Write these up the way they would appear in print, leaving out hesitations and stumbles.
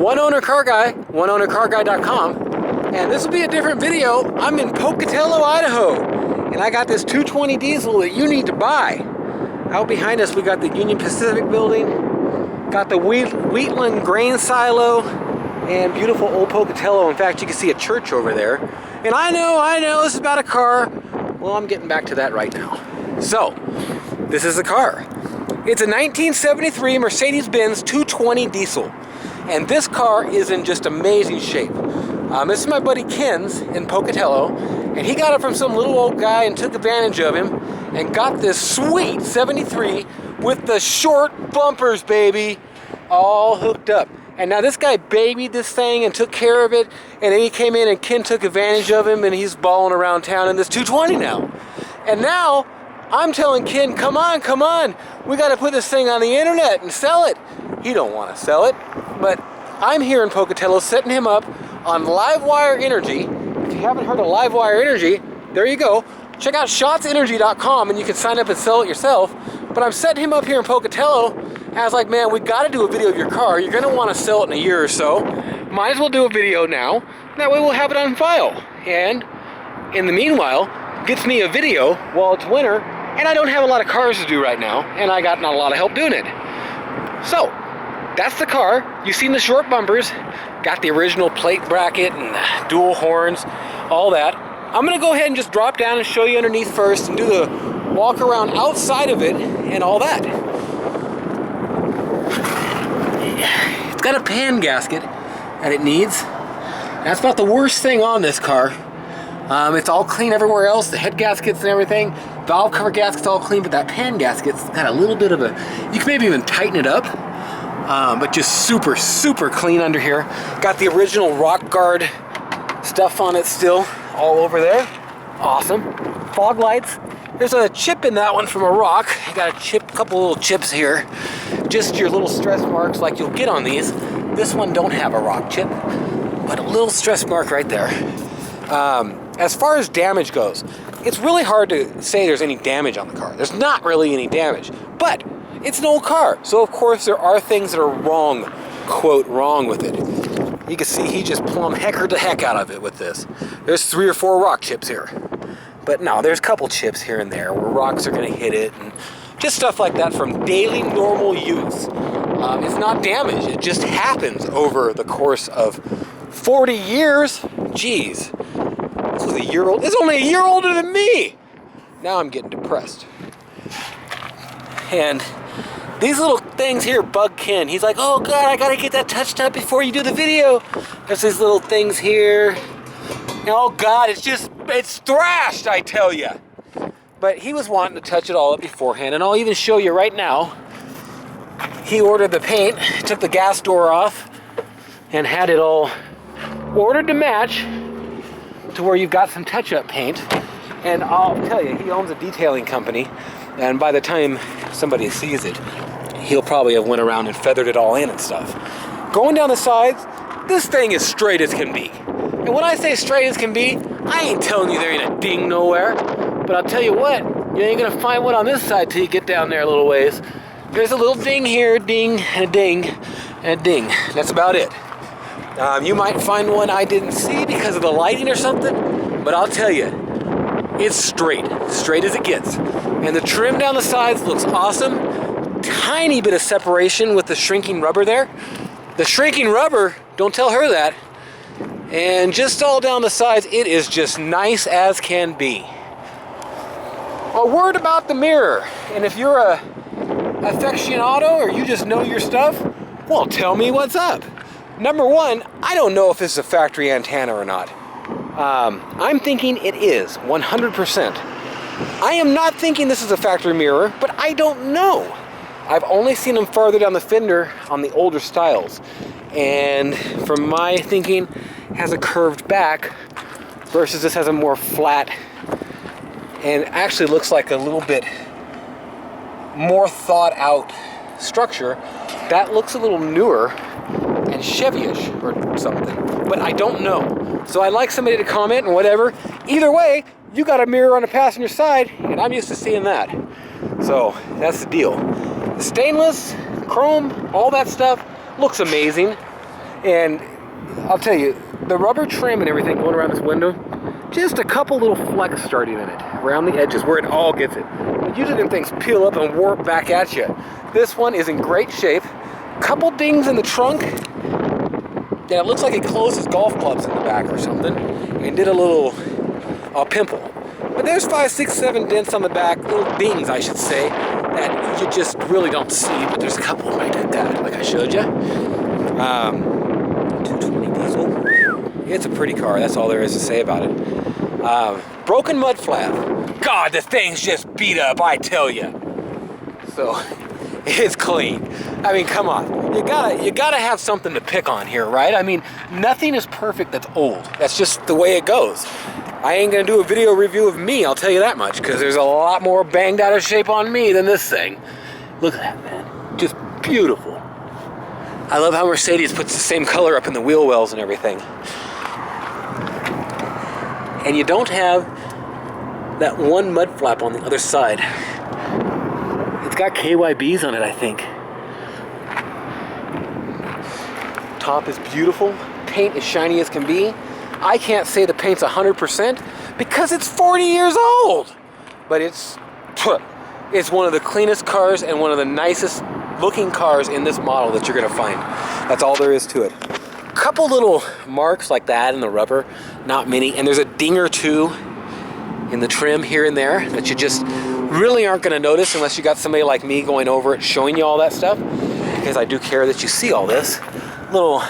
One owner car guy, oneownercarguy.com, and this will be a different video. I'm in Pocatello, Idaho, and I got this 220 diesel that you need to buy. Out behind us, we got the Union Pacific building, got the Wheatland grain silo, and beautiful old Pocatello. In fact, you can see a church over there. And I know, this is about a car. Well, I'm getting back to that right now. So, this is the car. It's a 1973 Mercedes-Benz 220 diesel. And this car is in just amazing shape. This is my buddy Ken's in Pocatello, and he got it from some little old guy and took advantage of him and got this sweet 73 with the short bumpers, baby, all hooked up. And now this guy babied this thing and took care of it, and then he came in and Ken took advantage of him, and he's balling around town in this 220 now. And now I'm telling Ken, come on, we got to put this thing on the internet and sell it. He don't want to sell it, but I'm here in Pocatello setting him up on Livewire Energy. If you haven't heard of Livewire Energy, there you go. Check out shotsenergy.com and you can sign up and sell it yourself. But I'm setting him up here in Pocatello, and I was like, man, we got to do a video of your car. You're going to want to sell it in a year or so. Might as well do a video now. That way we'll have it on file. And in the meanwhile, gets me a video while it's winter, and I don't have a lot of cars to do right now, and I got not a lot of help doing it. So, that's the car. You've seen the short bumpers, got the original plate bracket and dual horns, all that. I'm gonna go ahead and just drop down and show you underneath first and do the walk around outside of it and all that. It's got a pan gasket that it needs. That's about the worst thing on this car. It's all clean everywhere else, the head gaskets and everything. Valve cover gasket's all clean, but that pan gasket's got a little bit of a, you can maybe even tighten it up. But just super, super clean under here. Got the original rock guard stuff on it still, all over there. Awesome. Fog lights. There's a chip in that one from a rock. I got a chip, couple little chips here. Just your little stress marks like you'll get on these. This one don't have a rock chip, but a little stress mark right there. As far as damage goes, it's really hard to say there's any damage on the car. There's not really any damage, but it's an old car, so of course there are things that are wrong, quote, wrong with it. You can see he just plumb heckered the heck out of it with this. There's 3 or 4 rock chips here. But no, there's a couple chips here and there where rocks are gonna hit it, and just stuff like that from daily normal use. It's not damage, it just happens over the course of 40 years. Jeez, this was a year old. It's only a year older than me. Now I'm getting depressed. And these little things here bug Ken. He's like, oh God, I gotta get that touched up before you do the video. There's these little things here. And oh God, it's thrashed, I tell you. But he was wanting to touch it all up beforehand, and I'll even show you right now. He ordered the paint, took the gas door off, and had it all ordered to match to where you've got some touch-up paint. And I'll tell you, he owns a detailing company, and by the time somebody sees it, he'll probably have went around and feathered it all in and stuff. Going down the sides, this thing is straight as can be. And when I say straight as can be, I ain't telling you there ain't a ding nowhere. But I'll tell you what, you ain't gonna find one on this side till you get down there a little ways. There's a little ding here, ding, and a ding, and a ding. That's about it. You might find one I didn't see because of the lighting or something, but I'll tell you, it's straight as it gets. And the trim down the sides looks awesome. Tiny bit of separation with the shrinking rubber there. The shrinking rubber, don't tell her that. And just all down the sides, it is just nice as can be. A word about the mirror, and if you're a aficionado or you just know your stuff, well, tell me what's up. Number one, I don't know if this is a factory antenna or not. I'm thinking it is, 100%. I am not thinking this is a factory mirror, but I don't know. I've only seen them farther down the fender on the older styles. And from my thinking, has a curved back versus this has a more flat and actually looks like a little bit more thought out structure. That looks a little newer and Chevy-ish or something, but I don't know. So I'd like somebody to comment and whatever. Either way, you got a mirror on the passenger side, and I'm used to seeing that. So that's the deal. The stainless, chrome, all that stuff looks amazing. And I'll tell you, the rubber trim and everything going around this window, just a couple little flecks starting in it, around the edges where it all gets it. But usually them things peel up and warp back at you. This one is in great shape. Couple dings in the trunk. Yeah, it looks like it closed his golf clubs in the back or something and did a little pimple. But there's 5, 6, 7 dents on the back, little dings I should say, that you just really don't see, but there's a couple right at that, like I showed you. 220 diesel. It's a pretty car, that's all there is to say about it. Broken mud flap. God, the thing's just beat up, I tell you. So, it's clean. I mean, come on. You gotta have something to pick on here, right? I mean, nothing is perfect that's old. That's just the way it goes. I ain't gonna do a video review of me, I'll tell you that much, because there's a lot more banged out of shape on me than this thing. Look at that, man. Just beautiful. I love how Mercedes puts the same color up in the wheel wells and everything. And you don't have that one mud flap on the other side. It's got KYBs on it, I think. Top is beautiful. Paint is shiny as can be. I can't say the paint's 100% because it's 40 years old. But it's one of the cleanest cars and one of the nicest looking cars in this model that you're gonna find. That's all there is to it. Couple little marks like that in the rubber, not many. And there's a ding or two in the trim here and there that you just really aren't gonna notice unless you got somebody like me going over it, showing you all that stuff. Because I do care that you see all this. Little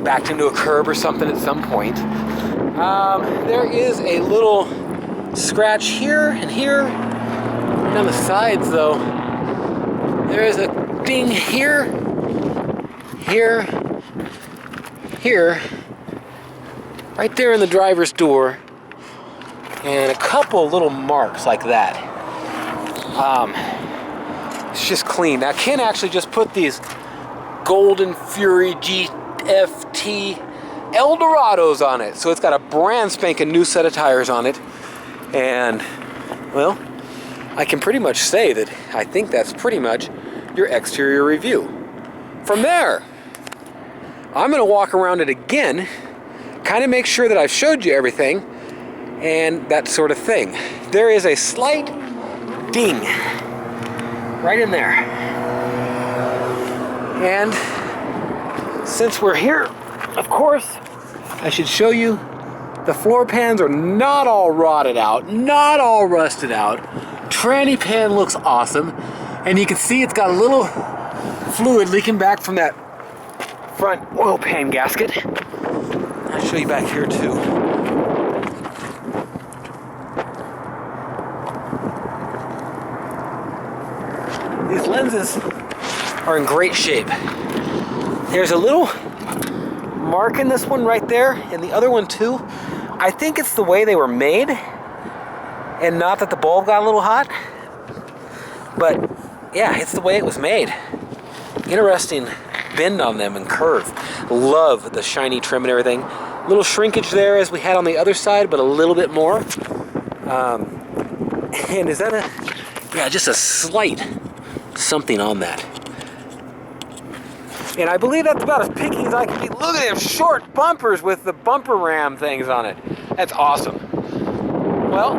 backed into a curb or something at some point. There is a little scratch here and here. And on the sides though, there is a ding here, here, here, right there in the driver's door, and a couple little marks like that. It's just clean. Now Ken actually just put these Golden Fury GFT Eldorados on it. So it's got a brand spanking new set of tires on it. And, well, I can pretty much say that I think that's pretty much your exterior review. From there, I'm going to walk around it again, kind of make sure that I've showed you everything, and that sort of thing. There is a slight ding right in there. And since we're here, of course, I should show you the floor pans are not all rotted out, not all rusted out. Tranny pan looks awesome. And you can see it's got a little fluid leaking back from that front oil pan gasket. I'll show you back here too. These lenses are in great shape. There's a little mark in this one right there, and the other one too. I think it's the way they were made, and not that the bulb got a little hot. But yeah, it's the way it was made. Interesting bend on them and curve. Love the shiny trim and everything. Little shrinkage there as we had on the other side, but a little bit more. And is that yeah, just a slight something on that. And I believe that's about as picky as I can be. Look at them short bumpers with the bumper ram things on it. That's awesome. Well,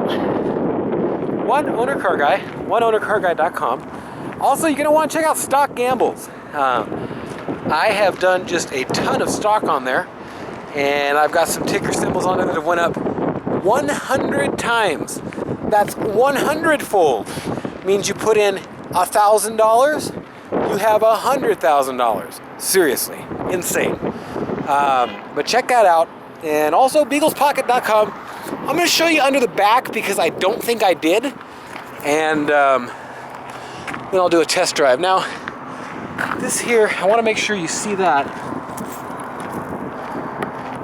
oneownercarguy.com. Also, you're going to want to check out Stock Gambles. I have done just a ton of stock on there, and I've got some ticker symbols on it that have went up 100 times. That's 100-fold. Means you put in $1,000, you have $100,000. Seriously, insane. But check that out. And also beaglespocket.com. I'm going to show you under the back because I don't think I did. And then I'll do a test drive. Now, this here, I want to make sure you see that.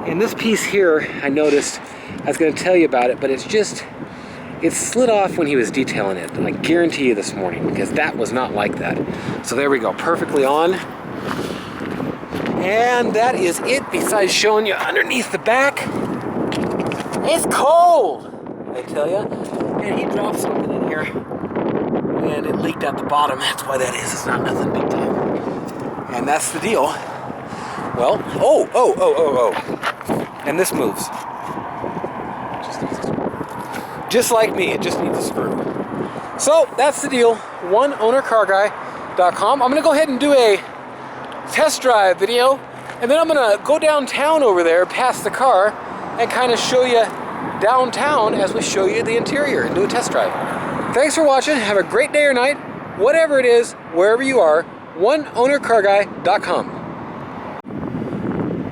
And this piece here, I noticed, I was going to tell you about it, but it's slid off when he was detailing it. I guarantee you this morning, because that was not like that. So there we go, perfectly on. And that is it, besides showing you underneath the back. It's cold, I tell you. And he dropped something in here, and it leaked out the bottom. That's why that is. It's not nothing big time. And that's the deal. Well, oh. And this moves. Just like me, it just needs a screw. So that's the deal. OneOwnerCarGuy.com. I'm gonna go ahead and do a test drive video, and then I'm gonna go downtown over there past the car and kind of show you downtown as we show you the interior and do a test drive. Thanks for watching. Have a great day or night, whatever it is, wherever you are. OneOwnerCarGuy.com.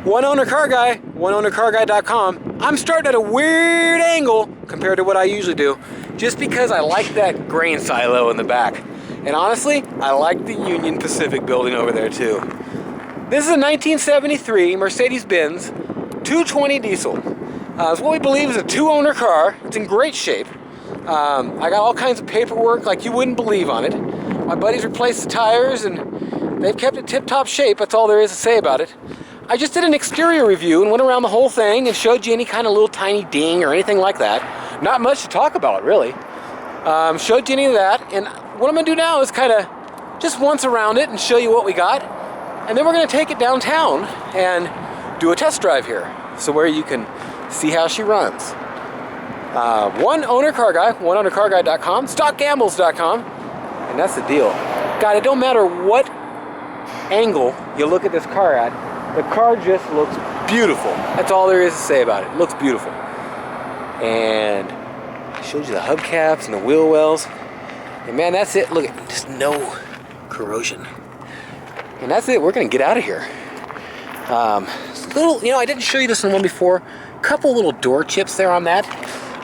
OneOwnerCarGuy, OneOwnerCarGuy.com. I'm starting at a weird angle compared to what I usually do, just because I like that grain silo in the back. And honestly, I like the Union Pacific building over there too. This is a 1973 Mercedes-Benz 220 diesel. It's what we believe is a 2-owner car. It's in great shape. I got all kinds of paperwork like you wouldn't believe on it. My buddies replaced the tires and they've kept it tip-top shape. That's all there is to say about it. I just did an exterior review and went around the whole thing and showed you any kind of little tiny ding or anything like that. Not much to talk about, really. Showed you any of that, and what I'm gonna do now is kind of just once around it and show you what we got, and then we're gonna take it downtown and do a test drive here, so where you can see how she runs. OneOwnerCarGuy, OneOwnerCarGuy.com, StockGambles.com, and that's the deal. God, it don't matter what angle you look at this car at, the car just looks beautiful. That's all there is to say about it. It looks beautiful. And I showed you the hubcaps and the wheel wells. And man, that's it. Look at just no corrosion. And that's it. We're gonna get out of here. Little, I didn't show you this one before. Couple little door chips there on that,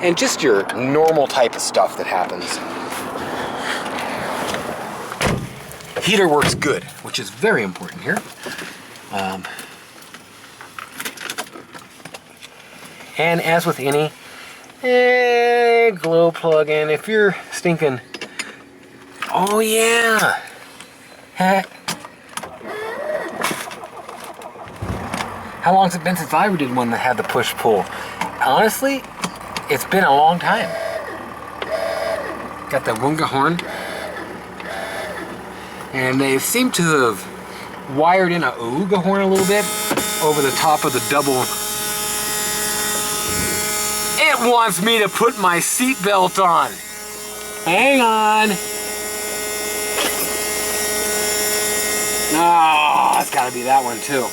and just your normal type of stuff that happens. Heater works good, which is very important here. And as with any glow plug-in, if you're stinking, oh yeah, how long's it been since I did one that had the push-pull? Honestly, it's been a long time. Got the Wunga horn, and they seem to have wired in a Ooga horn a little bit over the top of the double. It wants me to put my seatbelt on. Hang on. Oh, it's gotta be that one too.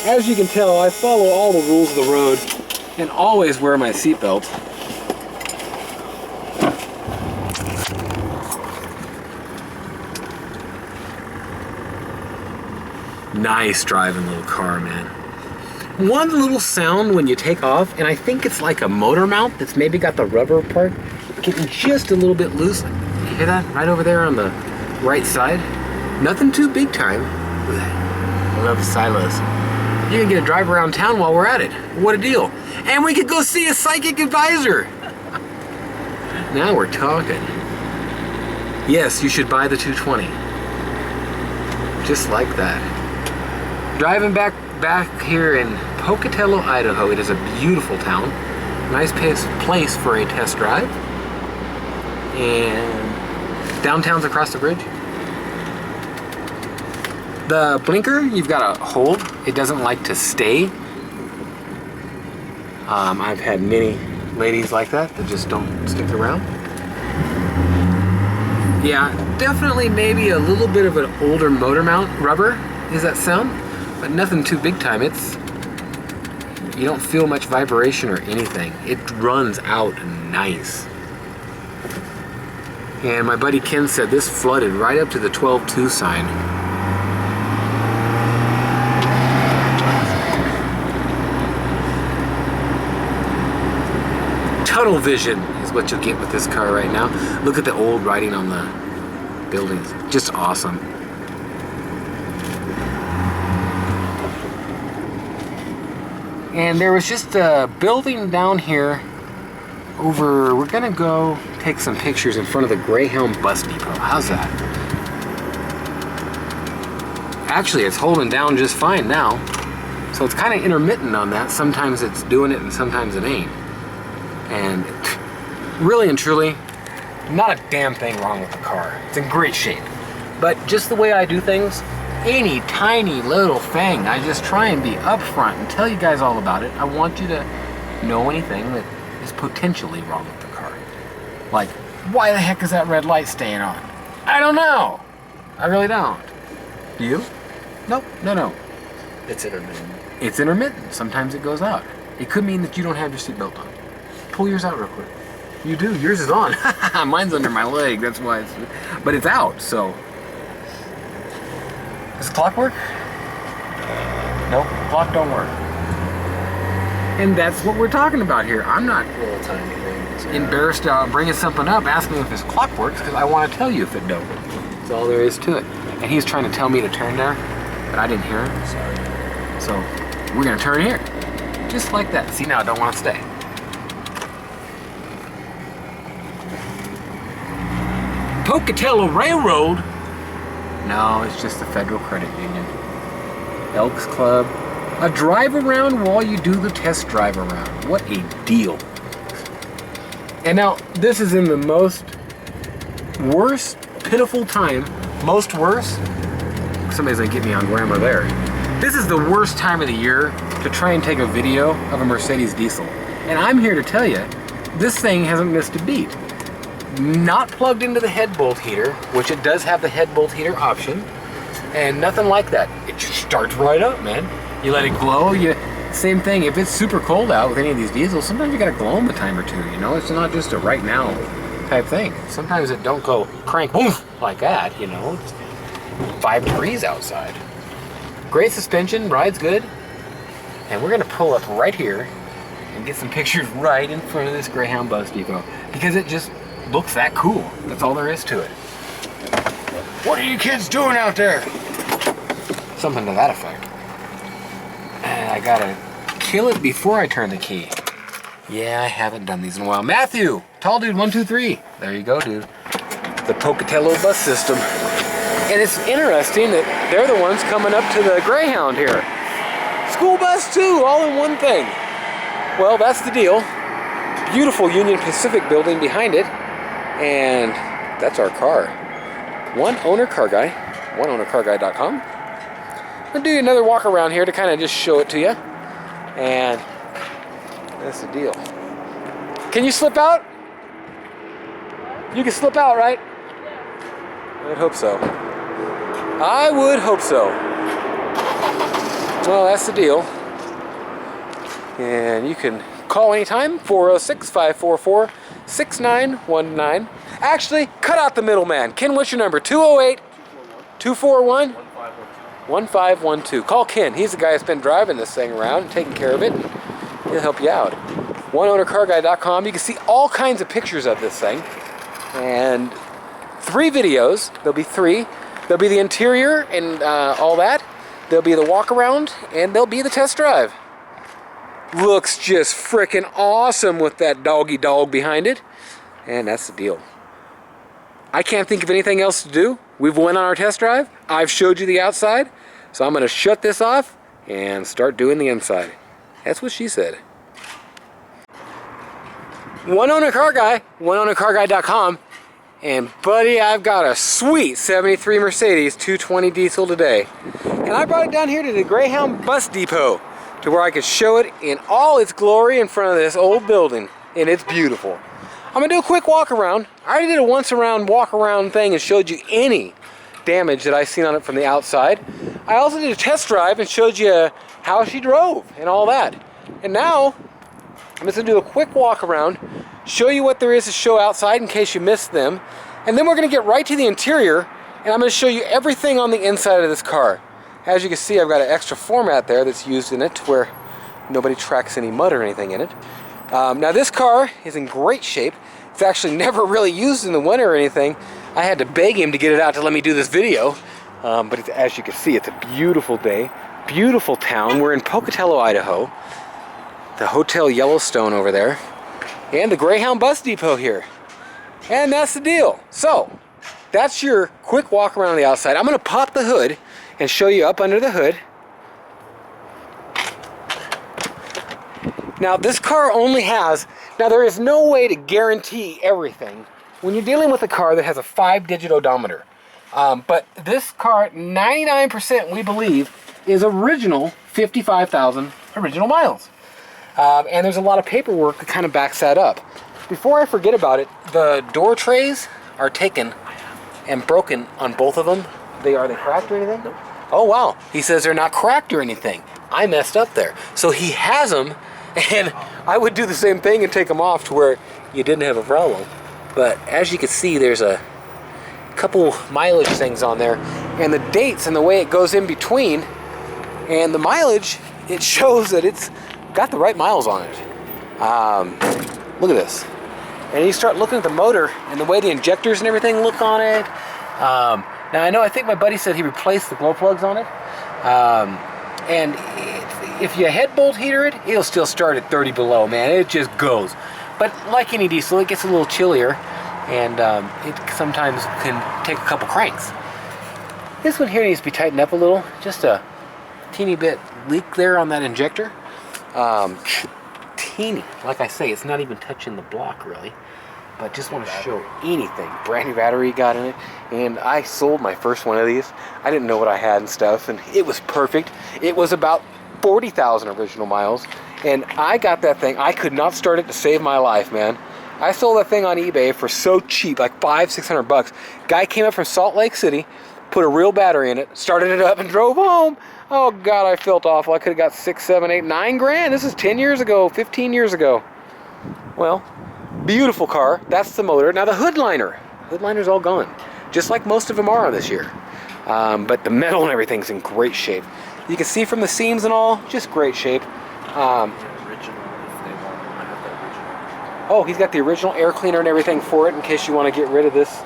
As you can tell, I follow all the rules of the road and always wear my seatbelt. Nice driving little car, man. One little sound when you take off, and I think it's like a motor mount that's maybe got the rubber part getting just a little bit loose. You hear that? Right over there on the right side. Nothing too big time. Look at that. I love silos. You can get a drive around town while we're at it. What a deal. And we could go see a psychic advisor. Now we're talking. Yes, you should buy the 220. Just like that. Driving back here in Pocatello, Idaho. It is a beautiful town. Nice place for a test drive. And downtown's across the bridge. The blinker, you've got to hold. It doesn't like to stay. I've had many ladies like that just don't stick around. Yeah, definitely maybe a little bit of an older motor mount rubber is that sound, but nothing too big time. You don't feel much vibration or anything. It runs out nice. And my buddy Ken said this flooded right up to the 12.2 sign. Tunnel vision is what you'll get with this car right now. Look at the old writing on the buildings. Just awesome. And there was just a building down here over, we're gonna go take some pictures in front of the Greyhound bus depot. How's that? Actually, it's holding down just fine now. So it's kind of intermittent on that. Sometimes it's doing it and sometimes it ain't. And really and truly, not a damn thing wrong with the car. It's in great shape. But just the way I do things, any tiny little thing. I just try and be upfront and tell you guys all about it. I want you to know anything that is potentially wrong with the car. Like, why the heck is that red light staying on? I don't know. I really don't. Do you? Nope. No. It's intermittent. It's intermittent. Sometimes it goes out. It could mean that you don't have your seatbelt on. Pull yours out real quick. You do. Yours is on. Mine's under my leg. That's why it's... But it's out, so... Does the clock work? Nope. Clock don't work. And that's what we're talking about here. I'm not Little tiny things. embarrassed bringing something up, asking if his clock works, because I want to tell you if it don't. That's all there is to it. And he's trying to tell me to turn there, but I didn't hear him. Sorry. So we're going to turn here. Just like that. See, now I don't want to stay. Pocatello Railroad? No, it's just the Federal Credit Union. Elks Club. A drive around while you do the test drive around. What a deal. And now, this is in the most worst, pitiful time. Most worst? Somebody's gonna get me on grammar there. This is the worst time of the year to try and take a video of a Mercedes diesel. And I'm here to tell you, this thing hasn't missed a beat. Not plugged into the head bolt heater, which it does have the head bolt heater option, and nothing like that. It just starts right up, man. You let it glow, same thing. If it's super cold out with any of these diesels, sometimes you gotta glow them a time or two, you know? It's not just a right now type thing. Sometimes it don't go crank woof like that, you know? It's 5 degrees outside. Great suspension, rides good. And we're gonna pull up right here and get some pictures right in front of this Greyhound bus depot, because it just looks that cool. That's all there is to it. What are you kids doing out there? Something to that effect. And I gotta kill it before I turn the key. Yeah, I haven't done these in a while. Matthew, tall dude 123. There you go, dude. The Pocatello bus system. And it's interesting that they're the ones coming up to the Greyhound here. School bus too, all in one thing. Well, that's the deal. Beautiful Union Pacific building behind it. And that's our car. One owner car guy, oneownercarguy.com. I'm gonna do another walk around here to kind of just show it to you. And that's the deal. Can you slip out? You can slip out, right? I would hope so. I would hope so. Well, that's the deal. And you can call anytime, 406-544-6919. Actually, cut out the middleman. Ken, what's your number? 208-241? 1512. Call Ken. He's the guy that's been driving this thing around and taking care of it. He'll help you out. oneownercarguy.com. You can see all kinds of pictures of this thing. And 3 videos. There'll be 3. There'll be the interior and all that. There'll be the walk around, and there'll be the test drive. Looks just freaking awesome with that doggy dog behind it. And that's the deal. I can't think of anything else to do. We've went on our test drive. I've showed you the outside. So I'm going to shut this off and start doing the inside. That's what she said. One owner car guy, oneownercarguy.com. And buddy, I've got a sweet 73 Mercedes 220 diesel today. And I brought it down here to the Greyhound bus depot to where I could show it in all its glory in front of this old building. And it's beautiful. I'm gonna do a quick walk around. I already did a once around walk around thing and showed you any damage that I seen on it from the outside. I also did a test drive and showed you how she drove and all that. And now I'm just gonna do a quick walk around, show you what there is to show outside in case you missed them, and then we're gonna get right to the interior, and I'm gonna show you everything on the inside of this car. As you can see, I've got an extra format there that's used in it to where nobody tracks any mud or anything in it. Now this car is in great shape. It's actually never really used in the winter or anything. I had to beg him to get it out to let me do this video. But as you can see, it's a beautiful day, beautiful town. We're in Pocatello, Idaho. The Hotel Yellowstone over there. And the Greyhound bus depot here. And that's the deal. So, that's your quick walk around the outside. I'm gonna pop the hood and show you up under the hood. Now this car only has, now there is no way to guarantee everything when you're dealing with a car that has a 5-digit odometer. But this car, 99% we believe, is original 55,000 original miles. And there's a lot of paperwork that kind of backs that up. Before I forget about it, the door trays are taken and broken on both of them. Are they cracked or anything? Nope. Oh wow, he says they're not cracked or anything. I messed up there. So he has them, and I would do the same thing and take them off to where you didn't have a problem. But as you can see, there's a couple mileage things on there, and the dates and the way it goes in between, and the mileage, it shows that it's got the right miles on it. Look at this. And you start looking at the motor and the way the injectors and everything look on it. Now I think my buddy said he replaced the glow plugs on it. And if you head bolt heater it, it'll still start at 30 below, man. It just goes. But like any diesel, it gets a little chillier, and it sometimes can take a couple cranks. This one here needs to be tightened up a little. Just a teeny bit leak there on that injector. Teeny. Like I say, it's not even touching the block really. But just want to show anything. Brand new battery got in it, and I sold my first one of these. I didn't know what I had and stuff, and it was perfect. It was about 40,000 original miles, and I got that thing. I could not start it to save my life, man. I sold that thing on eBay for so cheap, like $500-600. Guy came up from Salt Lake City, put a real battery in it, started it up, and drove home. Oh God, I felt awful. I could have got 6, 7, 8, 9 grand. This is 10 years ago, 15 years ago. Well, beautiful car. That's the motor. Now the hood liner's all gone, just like most of them are this year. But the metal and everything's in great shape. You can see from the seams and all, just great shape. Oh, he's got the original air cleaner and everything for it in case you want to get rid of this.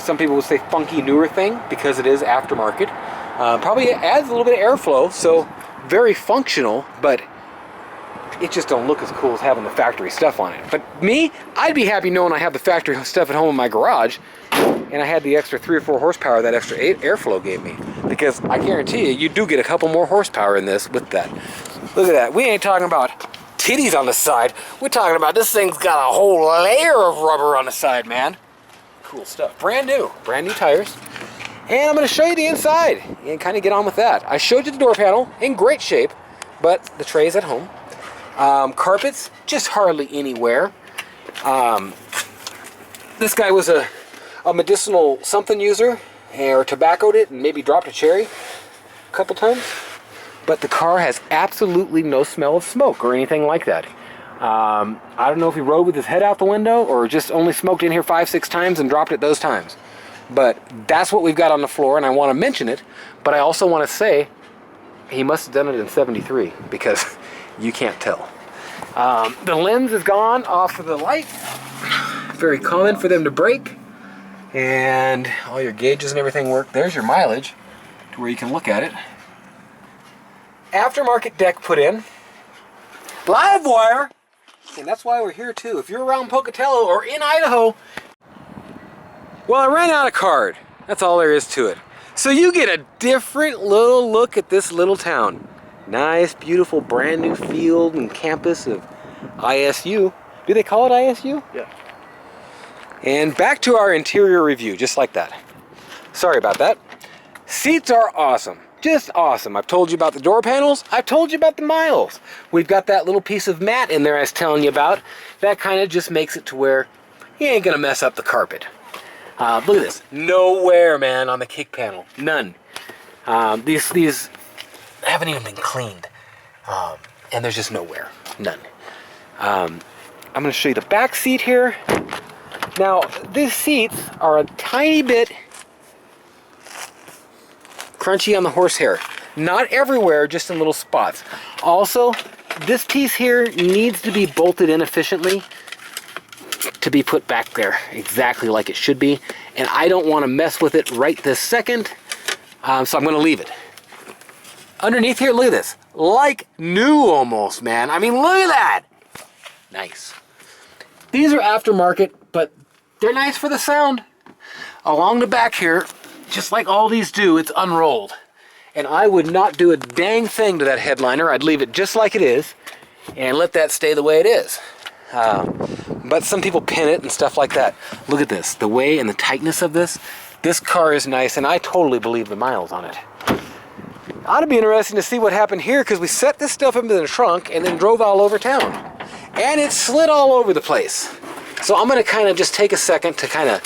Some people would say funky newer thing because it is aftermarket. Probably adds a little bit of airflow, so very functional, but it just don't look as cool as having the factory stuff on it. But me, I'd be happy knowing I have the factory stuff at home in my garage, and I had the extra 3 or 4 horsepower that extra airflow gave me. Because I guarantee you do get a couple more horsepower in this with that. Look at that. We ain't talking about titties on the side. We're talking about this thing's got a whole layer of rubber on the side, man. Cool stuff. Brand new tires. And I'm going to show you the inside and kind of get on with that. I showed you the door panel in great shape, but the tray's at home. Carpets, just hardly anywhere. This guy was a medicinal something user, or tobaccoed it and maybe dropped a cherry a couple times. But the car has absolutely no smell of smoke or anything like that. I don't know if he rode with his head out the window or just only smoked in here 5-6 times and dropped it those times. But that's what we've got on the floor, and I want to mention it, but I also want to say he must have done it in 73 because you can't tell. The lens is gone off of the light. Very common for them to break. And all your gauges and everything work. There's your mileage to where you can look at it. Aftermarket deck put in. Live wire. And that's why we're here too. If you're around Pocatello or in Idaho, well, I ran out of card. That's all there is to it. So you get a different little look at this little town. Nice, beautiful, brand new field and campus of ISU. Do they call it ISU? Yeah. And back to our interior review, just like that. Sorry about that. Seats are awesome. Just awesome. I've told you about the door panels. I've told you about the miles. We've got that little piece of mat in there I was telling you about. That kind of just makes it to where you ain't going to mess up the carpet. Look at this. No wear, man, on the kick panel. None. These haven't even been cleaned. And there's just no wear. None. I'm going to show you the back seat here. Now, these seats are a tiny bit crunchy on the horsehair. Not everywhere, just in little spots. Also, this piece here needs to be bolted in efficiently to be put back there exactly like it should be, and I don't want to mess with it right this second, so I'm going to leave it. Underneath here, look at this. Like new almost, man. I mean, look at that. Nice. These are aftermarket, but they're nice for the sound. Along the back here, just like all these do, it's unrolled. And I would not do a dang thing to that headliner. I'd leave it just like it is and let that stay the way it is. But some people pin it and stuff like that. Look at this. The way and the tightness of this, This car is nice, and I totally believe the miles on it. Ought to be interesting to see what happened here, because we set this stuff into the trunk and then drove all over town. And it slid all over the place. So I'm going to kind of just take a second to kind of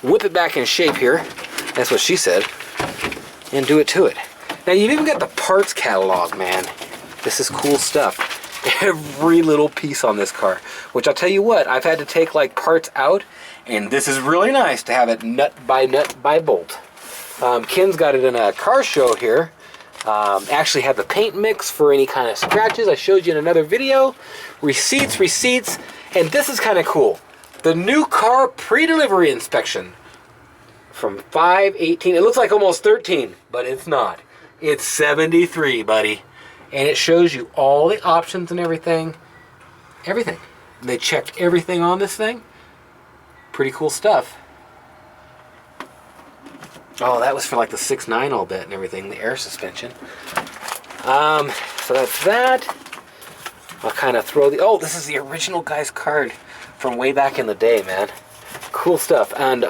whip it back in shape here. That's what she said. And do it to it. Now, you've even got the parts catalog, man. This is cool stuff. Every little piece on this car. Which I'll tell you what, I've had to take like parts out. And this is really nice to have it nut by bolt. Ken's got it in a car show here. Actually had the paint mix for any kind of scratches. I showed you in another video. Receipts. And this is kind of cool. The new car pre-delivery inspection. From 5/18. It looks like almost 13, but it's not. It's 73, buddy. And it shows you all the options and everything. Everything. They checked everything on this thing. Pretty cool stuff. Oh, that was for like the 6.9 all bit and everything, the air suspension. So that's that. I'll kind of throw the... Oh, this is the original guy's card from way back in the day, man. Cool stuff. And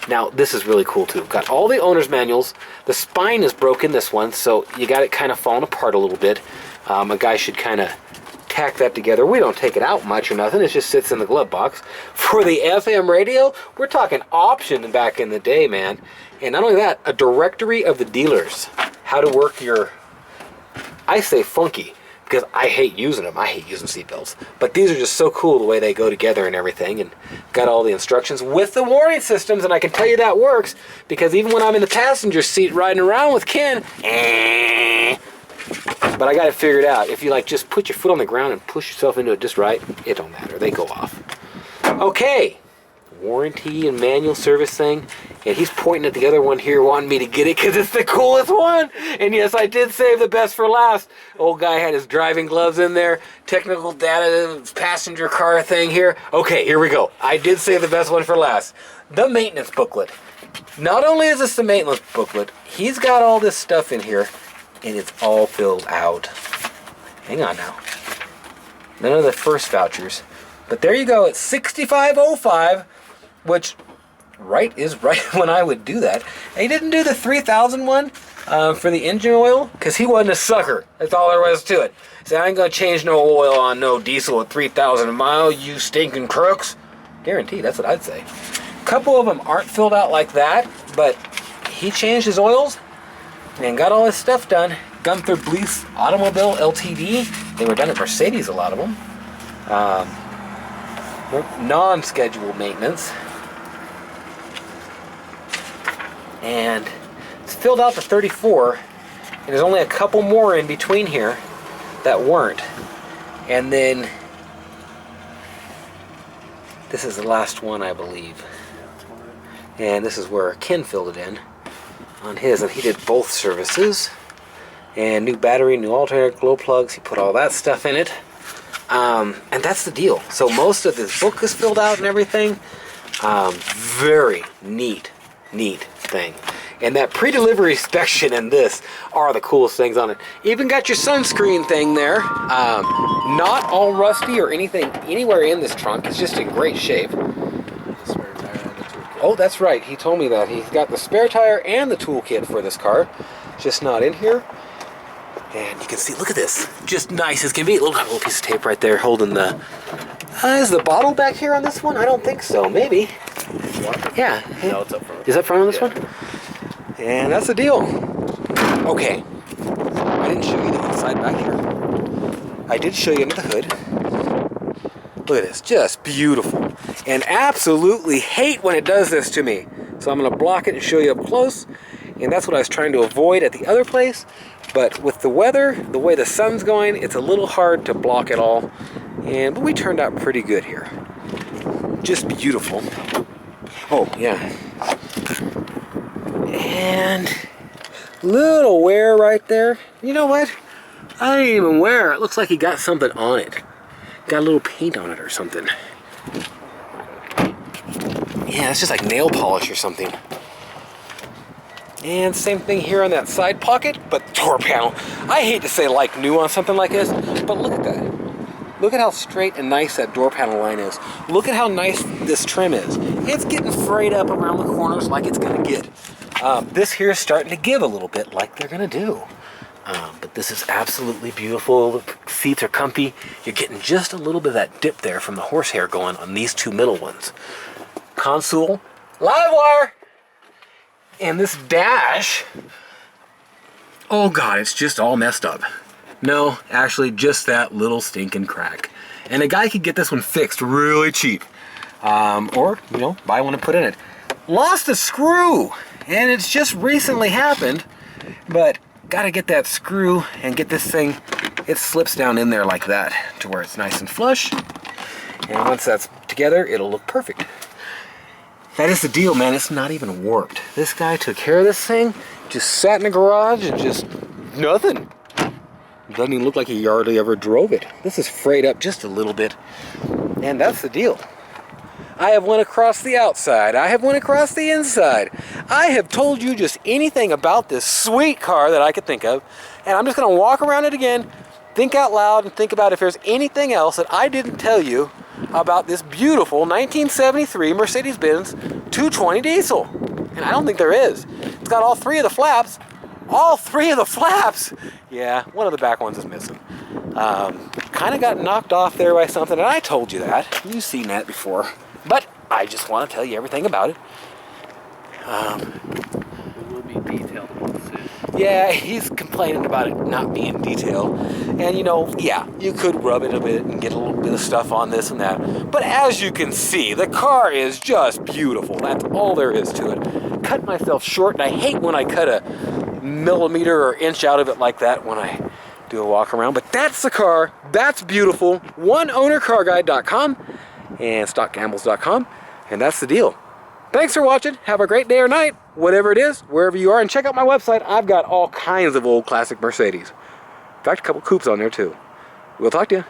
now this is really cool too. Got all the owner's manuals. The spine is broken, this one, so you got it kind of falling apart a little bit. A guy should kind of tack that together. We don't take it out much or nothing. It just sits in the glove box. For the FM radio, we're talking option back in the day, man. And not only that, a directory of the dealers. How to work your... I say funky, because I hate using them. I hate using seatbelts. But these are just so cool the way they go together and everything. And got all the instructions with the warning systems. And I can tell you that works. Because even when I'm in the passenger seat riding around with Ken... But I got it figured out. If you like just put your foot on the ground and push yourself into it just right, it don't matter. They go off. Okay. Warranty and manual service thing. And he's pointing at the other one here wanting me to get it because it's the coolest one. And yes, I did save the best for last. Old guy had his driving gloves in there. Technical data, passenger car thing here. Okay, here we go. I did save the best one for last. The maintenance booklet. Not only is this the maintenance booklet, he's got all this stuff in here. And it's all filled out. Hang on now. None of the first vouchers. But there you go. It's $65.05, which is right when I would do that. And he didn't do the 3,000 one for the engine oil because he wasn't a sucker. That's all there was to it. So I ain't going to change no oil on no diesel at 3,000 a mile, you stinking crooks. Guaranteed, that's what I'd say. A couple of them aren't filled out like that, but he changed his oils. And got all his stuff done. Gunther Bleeth Automobile Ltd. They were done at Mercedes, a lot of them. Non-scheduled maintenance. And it's filled out to 34. And there's only a couple more in between here that weren't. And then this is the last one, I believe. And this is where Ken filled it in. On his, and he did both services, and new battery, new alternator, glow plugs. He put all that stuff in it, and that's the deal. So most of this book is filled out and everything. Very neat thing. And that pre-delivery inspection and this are the coolest things on it. Even got your sunscreen thing there. Not all rusty or anything anywhere in this trunk. It's just in great shape. Oh, that's right. He told me that. He's got the spare tire and the toolkit for this car. Just not in here. And you can see, look at this. Just nice as can be. Look at a little piece of tape right there holding the... is the bottle back here on this one? I don't think so. Maybe. Yeah. No, it's up front. Is that front on this one? And that's the deal. Okay. I didn't show you the inside back here. I did show you under the hood. Look at this, just beautiful. And absolutely hate when it does this to me. So I'm gonna block it and show you up close. And that's what I was trying to avoid at the other place. But with the weather, the way the sun's going, it's a little hard to block it all. But we turned out pretty good here. Just beautiful. Oh, yeah. And little wear right there. You know what? I didn't even wear it. It looks like he got something on it. Got a little paint on it or something. Yeah, it's just like nail polish or something. And same thing here on that side pocket, but door panel. I hate to say like new on something like this, but look at that. Look at how straight and nice that door panel line is. Look at how nice this trim is. It's getting frayed up around the corners like it's gonna get. This here is starting to give a little bit like they're gonna do. But this is absolutely beautiful. The seats are comfy. You're getting just a little bit of that dip there from the horsehair going on these two middle ones. Console, live wire, and this dash, oh God, it's just all messed up. No, actually just that little stinking crack. And a guy could get this one fixed really cheap. Or, you know, buy one and put in it. Lost a screw, and it's just recently happened, but gotta get that screw and get this thing, it slips down in there like that to where it's nice and flush. And once that's together, it'll look perfect. That is the deal, man. It's not even warped. This guy took care of this thing, just sat in the garage and just nothing. It doesn't even look like he hardly ever drove it. This is frayed up just a little bit. And that's the deal. I have went across the outside. I have went across the inside. I have told you just anything about this sweet car that I could think of. And I'm just going to walk around it again, think out loud, and think about if there's anything else that I didn't tell you about this beautiful 1973 Mercedes-Benz 220 diesel. And I don't think there is. It's got all three of the flaps. All three of the flaps! Yeah, one of the back ones is missing. Kind of got knocked off there by something, and I told you that. You've seen that before. But I just want to tell you everything about it. It will be detailed about the suit. Yeah, he's complaining about it not being detailed. And you know, yeah, you could rub it a bit and get a little bit of stuff on this and that. But as you can see, the car is just beautiful. That's all there is to it. Cut myself short, and I hate when I cut a millimeter or inch out of it like that when I do a walk around. But that's the car. That's beautiful. OneOwnerCarGuide.com and StockGambles.com. And that's the deal. Thanks for watching. Have a great day or night, whatever it is, wherever you are. And check out my website. I've got all kinds of old classic Mercedes. In fact, a couple coupes on there too. We'll talk to you.